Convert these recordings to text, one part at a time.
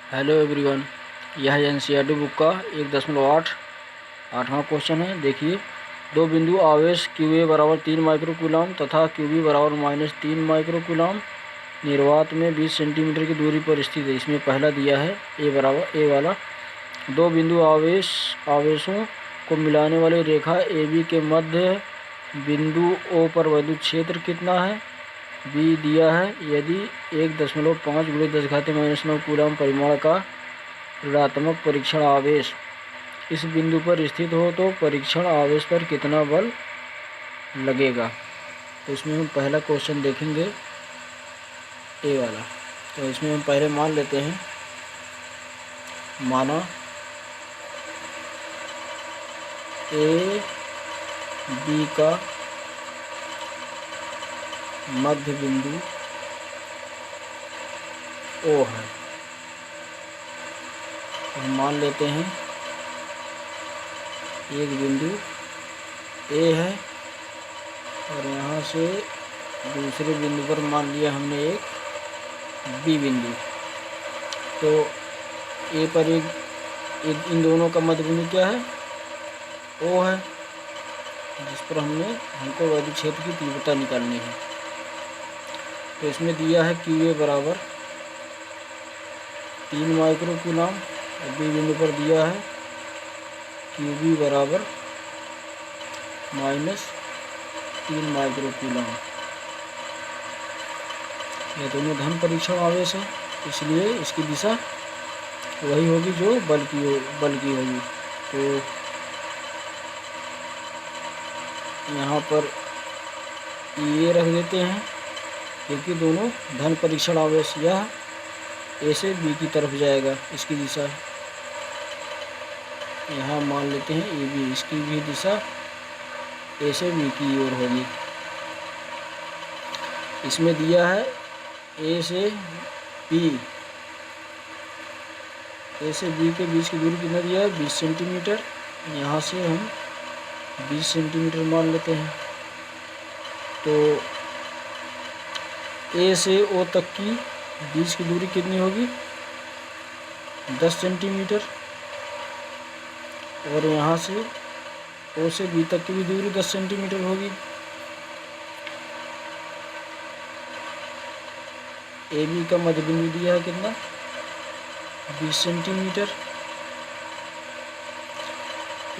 Hello everyone, यह है NCERT book का 1.8 आठवां क्वेश्चन है। देखिए, दो बिंदु आवेश QA बराबर 3 माइक्रोकूलम तथा QB बराबर -3 माइक्रोकूलम निर्वात में 20 सेंटीमीटर की दूरी पर स्थित है। इसमें पहला दिया है ए वाला, दो बिंदु आवेशों को मिलाने वाली रेखा AB के मध्य बिंदु O पर विद्युत क्षेत्र कितना है। बी दिया है, यदि 1.5 × 10⁻⁹ कूलम परिमाण का ऋणात्मक परीक्षण आवेश इस बिंदु पर स्थित हो तो परीक्षण आवेश पर कितना बल लगेगा। तो इसमें हम पहला क्वेश्चन देखेंगे ए वाला। तो इसमें हम पहले मान लेते हैं, माना ए बी का मध्य बिंदु O है। तो हम मान लेते हैं एक बिंदु A है और यहाँ से दूसरे बिंदु पर मान लिया हमने एक B बिंदु। तो A पर एक इन दोनों का मध्य बिंदु क्या है, O है, जिस पर हमको विद्युत क्षेत्र की तीव्रता निकालनी है। तो इसमें दिया है QA बराबर 3 माइक्रोकूलम और B बिंदु पर दिया है QB बराबर -3 माइक्रोकूलम। ये दोनों धन परीक्षण आवेश है, इसलिए इसकी दिशा वही होगी जो बल की होगी। तो यहाँ पर ये रख देते हैं, क्योंकि दोनों धन परीक्षण आवेश, यह A से B की तरफ जाएगा, इसकी दिशा यहाँ मान लेते हैं AB, इसकी भी दिशा A से B की ओर होगी। इसमें दिया है A से B के बीच की दूरी कितना दिया है, 20 सेंटीमीटर। यहाँ से हम 20 सेंटीमीटर मान लेते हैं। तो A से O तक की बीच की दूरी कितनी होगी, 10 सेंटीमीटर। और यहाँ से O से B तक की भी दूरी 10 सेंटीमीटर होगी। AB का मध्य बिंदु दिया है कितना, 20 सेंटीमीटर।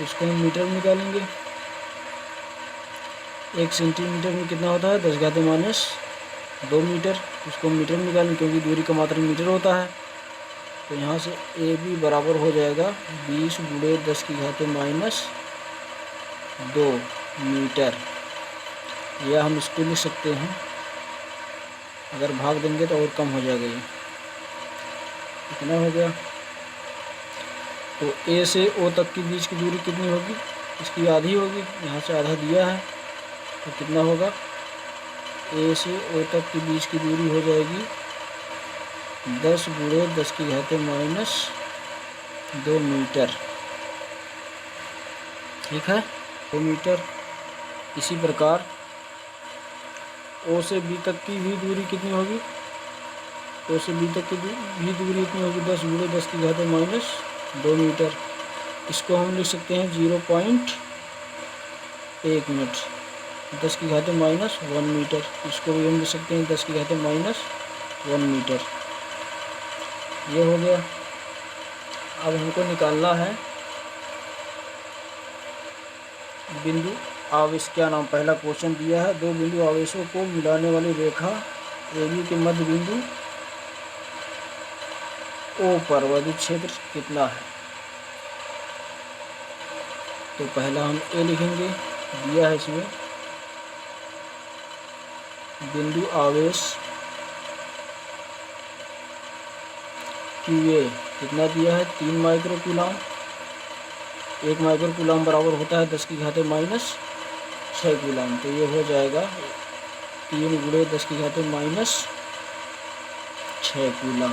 इसको हम मीटर में निकालेंगे। 1 सेंटीमीटर में कितना होता है, 10⁻² मीटर। उसको मीटर में निकालेंगे क्योंकि दूरी का मात्रक मीटर होता है। तो यहाँ से AB बराबर हो जाएगा 20 × 10⁻² मीटर। या हम इसको लिख सकते हैं, अगर भाग देंगे तो और कम हो जाएगा। ये कितना हो गया। तो A से O तक की बीच की दूरी कितनी होगी, इसकी आधी होगी। यहाँ से आधा दिया है, तो कितना होगा, A से O तक की बीच की दूरी हो जाएगी 10 × 10⁻² मीटर। ठीक है, 2 मीटर। इसी प्रकार O से B तक की भी दूरी कितनी होगी, O से B तक की भी दूरी इतनी होगी 10 × 10⁻² मीटर। इसको हम लिख सकते हैं 0.1 मिनट, 10⁻⁻1 मीटर। इसको भी हम लिख सकते हैं 10⁻⁻1 मीटर। ये हो गया। अब हमको निकालना है बिंदु आवेश। क्या नाम, पहला क्वेश्चन दिया है, दो बिंदु आवेशों को मिलाने वाली रेखा AB के मध्य बिंदु O पर विद्युत क्षेत्र कितना है। तो पहला हम A लिखेंगे, दिया है इसमें बिंदु आवेश QA कितना दिया है, 3 माइक्रोकूलम। 1 माइक्रोकूलम बराबर होता है 10⁻⁶ कूलम। तो ये हो जाएगा 3 × 10⁻⁶ कूलम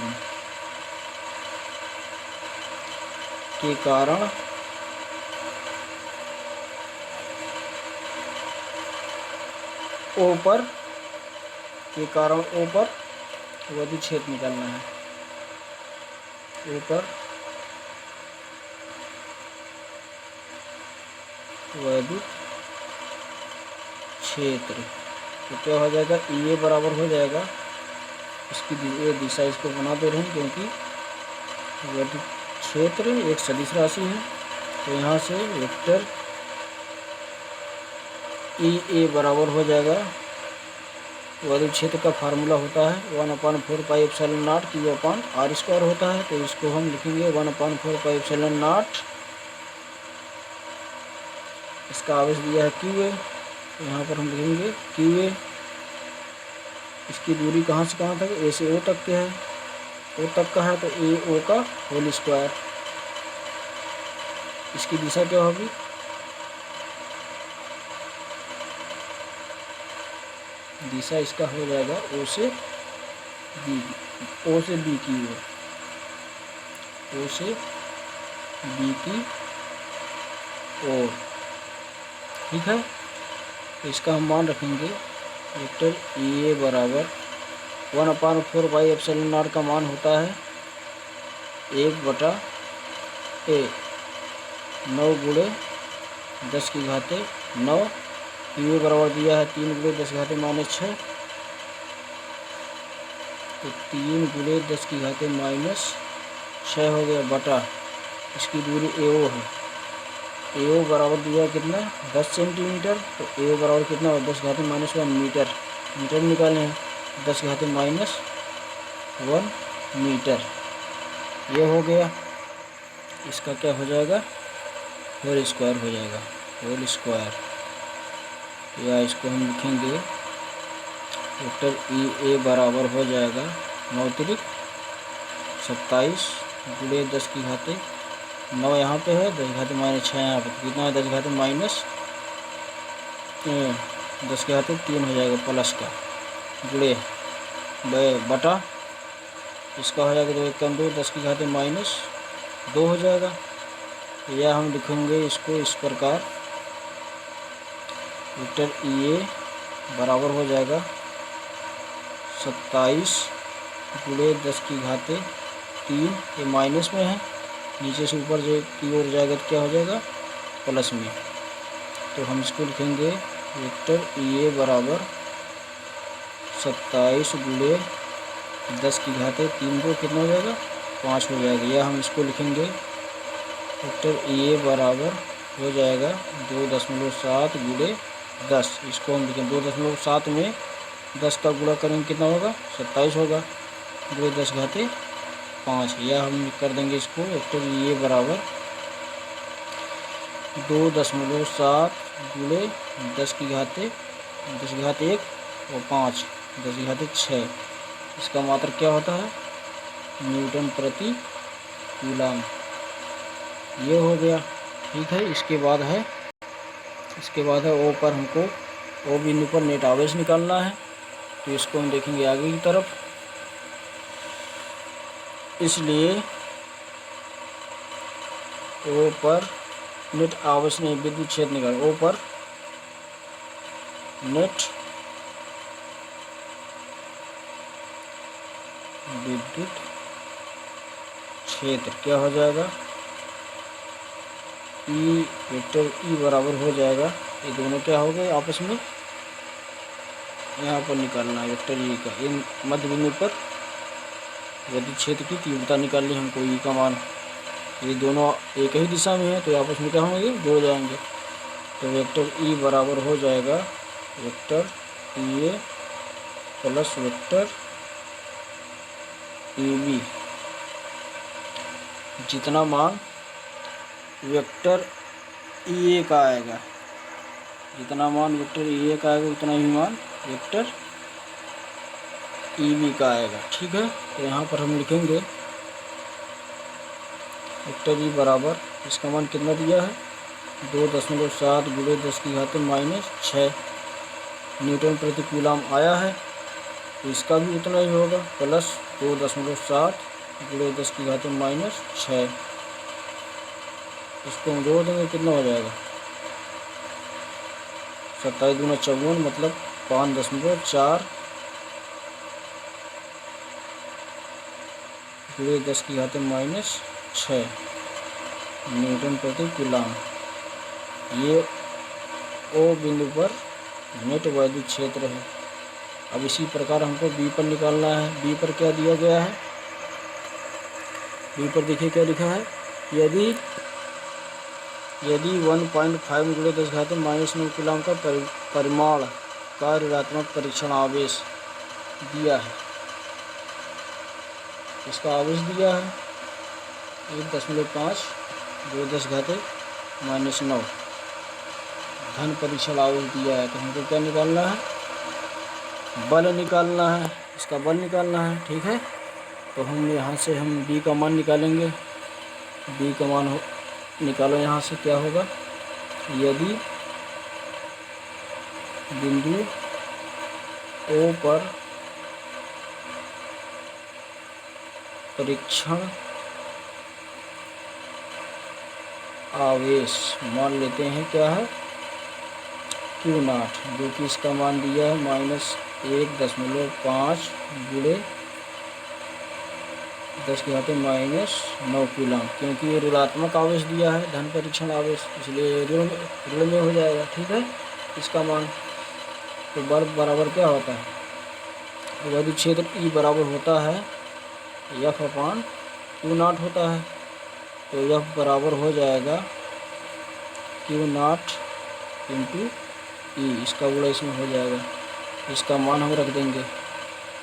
के कारण O पर विद्युत क्षेत्र निकालना है। ऊपर वैद्युत क्षेत्र, तो क्या हो जाएगा, E बराबर हो जाएगा, इसकी ये दिशा इसको बना दे रहे हैं क्योंकि वैद्युत क्षेत्र एक सदिश राशि है, तो यहाँ से वेक्टर E बराबर हो जाएगा, वैद्युत क्षेत्र का फार्मूला होता है 1/4πε0 Q/r² होता है, तो इसको हम लिखेंगे 1/4πε0, इसका आवेश दिया है QA, तो यहाँ पर हम लिखेंगे QA, इसकी दूरी कहाँ से कहाँ तक, A से O तक के है, O तक का है तो AO का होल स्क्वायर, इसकी दिशा क्या होगी, दिशा इसका हो जाएगा O से B, O से B की ओर, O से B की ओर, ठीक है। तो इसका हम मान रखेंगे वेक्टर E बराबर 1/4πε0 का मान होता है 1/A, 9 गुणे 10 की घाते 9, QA बराबर दिया है 3 गुणे 10 की घाते -6, तो 3 गुणे 10 की घाते -6 हो गया, बटा इसकी दूरी AO है, AO बराबर दिया कितना 10 सेंटीमीटर, तो AO बराबर कितना हो 10 घाते -1 मीटर, मीटर निकाले हैं 10 घाते -1 मीटर, ये हो गया, इसका क्या हो जाएगा, होल स्क्वायर हो जाएगा, होल स्क्वायर, या इसको हम लिखेंगे वेक्टर E बराबर हो जाएगा 9 तिरिक 27 गुणे 10 की घाते 9 यहाँ पे है, 10 घाते -6 यहाँ पे, तो कितना है 10 घाते -10 के घाते 3 हो जाएगा प्लस का, गुणे बटा इसका हो जाएगा 2 1 2, 10 की घाते -2 हो जाएगा, या हम लिखेंगे इसको इस प्रकार, वेक्टर E बराबर हो जाएगा 27 गुणे 10 की घाते 3, ये माइनस में है, नीचे से ऊपर जो की ओर जाएगा तो क्या हो जाएगा प्लस में, तो हम इसको लिखेंगे वेक्टर E बराबर 27 गुणे 10 की घाते 3 को कितना हो जाएगा 5 हो जाएगा, या हम इसको लिखेंगे वेक्टर E बराबर हो जाएगा 2.7 गुणे 10, इसको हम लिखेंगे 2.7 में 10 का गुणा करेंगे कितना होगा 27 होगा, गुणे 10 घाते 5, या हम कर देंगे इसको वेक्टर E बराबर 2.7 गुणे 10 की घाते 1 और 5 10 की घाते 6, इसका मात्रक क्या होता है न्यूटन प्रति कूलम, ये हो गया, ठीक है। इसके बाद है O पर हमको O बिंदु पर नेट आवेश निकालना है, तो इसको हम देखेंगे आगे की तरफ, इसलिए O पर नेट आवेश नहीं विद्युत क्षेत्र निकाल, O पर नेट विद्युत क्षेत्र क्या हो जाएगा, वेक्टर E बराबर हो जाएगा, ये दोनों क्या हो गए आपस में, यहाँ पर निकालना है वेक्टर E का, इन मध्य बिंदु पर विद्युत क्षेत्र की तीव्रता निकालनी हमको, E का मान, ये दोनों एक ही दिशा में है तो आपस में क्या होंगे जुड़ जाएंगे, तो वेक्टर E बराबर हो जाएगा vector EA plus vector EB, जितना मान वेक्टर EA का आएगा, जितना मान वेक्टर EA का आएगा उतना ही मान वेक्टर EB का आएगा, ठीक है। तो यहाँ पर हम लिखेंगे वेक्टर E बराबर, इसका मान कितना दिया है 2.7 गुणे 10 की घाते -6 न्यूटन प्रति कूलम आया है, तो इसका भी उतना ही होगा प्लस 2.7 गुणे 10 की घाते -6, इसको हम जोड़ देंगे कितना हो जाएगा 27 दूना 54, मतलब 5.4 गुणे 10⁻⁻6 न्यूटन प्रति कूलम। ये ओ बिंदु पर नेट वैद्युत क्षेत्र है। अब इसी प्रकार हमको बी पर निकालना है। बी पर क्या दिया गया है? बी पर देखिए क्या लिखा है, यदि 1.5 × 10⁻⁻9 कूलम का परिमाण का ऋणात्मक परीक्षण आवेश दिया है, इसका आवेश दिया है 1.5 × 10⁻⁻9 धन परीक्षण आवेश दिया है, तो हमको क्या निकालना है? बल निकालना है, इसका बल निकालना है। ठीक है, तो हम यहाँ से हम बी का मान निकालेंगे। बी का मान निकालो, यहाँ से क्या होगा, यदि बिंदु ओ पर परीक्षण आवेश मान लेते हैं क्या है, Q0, जो कि इसका मान दिया है -1.5 × 10⁻�9 कूलम, क्योंकि ये ऋणात्मक आवेश दिया है, धन परीक्षण आवेश, इसलिए ऋण में हो जाएगा। ठीक है, इसका मान, तो बल बराबर क्या होता है, वैद्युत क्षेत्र ई बराबर होता है F/Q0 होता है, तो F बराबर हो जाएगा Q0 × E, इसका गुणा इसमें हो जाएगा। इसका मान हम रख देंगे,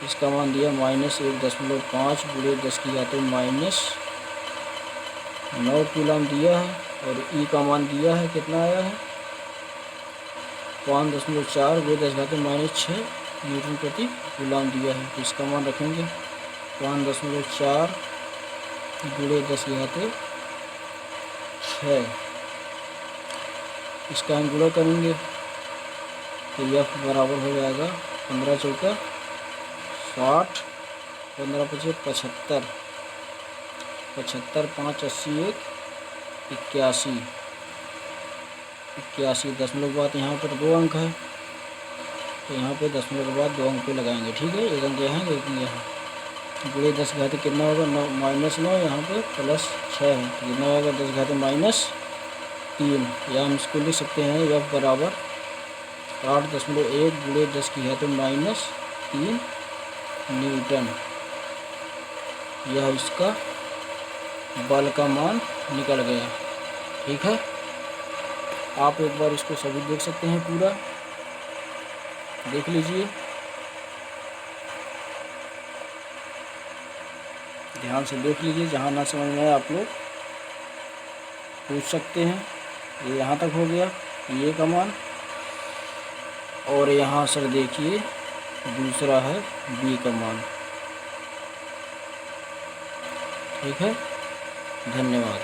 इसका मान दिया -1.5 × 10⁻⁻9 कूलम दिया है, और ई का मान दिया है, कितना आया है 5.4 × 10⁻⁻6 न्यूटन प्रति कूलम दिया है। तो इसका मान रखेंगे 5.4 × 10⁻⁶, इसका हम गुणा करेंगे, तो F बराबर हो जाएगा 15 × 4 = 60, 15 × 5 = 75, 75, 5 80 1 81, दशमलव के बाद यहाँ पर 2 अंक है, तो यहाँ पे दशमलव के बाद 2 अंक पे लगाएंगे। ठीक है, एक अंक यहाँ, एक अंक यहाँ, गुणे 10 कितना होगा, -9, यहाँ पे +6 है, तो कितना होगा 10⁻⁻3, या हम इसको लिख सकते हैं F बराबर 8.1 × 10⁻⁻3 न्यूटन। यह इसका बल का मान निकल गया। ठीक है, आप एक बार इसको सभी देख सकते हैं, पूरा देख लीजिए, ध्यान से देख लीजिए, जहाँ ना समझ में आए आप लोग पूछ सकते हैं। ये यहाँ तक हो गया ये का मान, और यहाँ सर देखिए दूसरा है बी का मान। ठीक है, धन्यवाद।